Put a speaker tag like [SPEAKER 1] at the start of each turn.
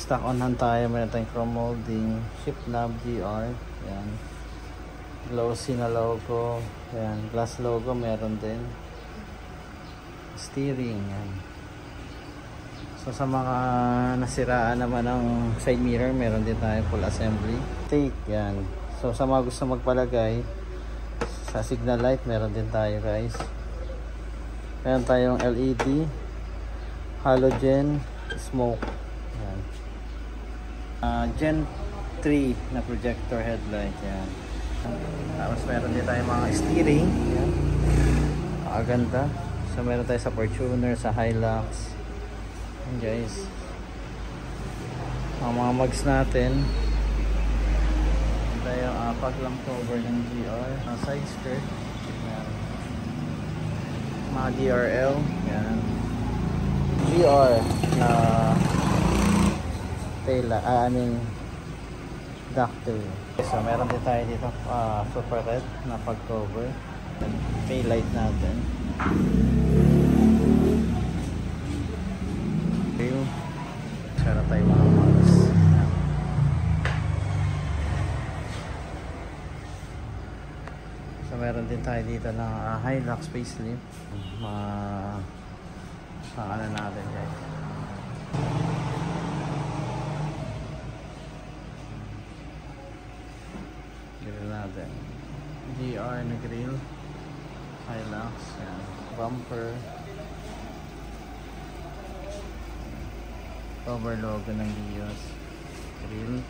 [SPEAKER 1] Stock on hand tayo. Meron tayong chrome molding, shift knob GR, yan, glossy na logo, yan, glass logo meron din, steering, yan. So sa mga nasiraan naman ng side mirror, meron din tayo full assembly take, yan. So sa mga gusto magpalagay sa signal light, meron din tayo guys. Meron tayong LED, halogen, smoke, yan. Gen 3 na projector headlight, yan. Tapos meron din tayo mga steering, yan. Ganda. So meron tayo sa Fortuner, sa Hilux, yan guys. Ang mga mags natin, meron tayong fog lamp cover ng GR, side skirt, yan. Mga DRL, yan. GR na ductile. So meron din tayo dito super red na fog cover, tail light natin. Meron tayo mga mags. So meron din tayo dito ng Hilux facelift, ano natin guys. Grill natin, GR na grill, Hilux, yan. Bumper, cover logo ng Vios, grill.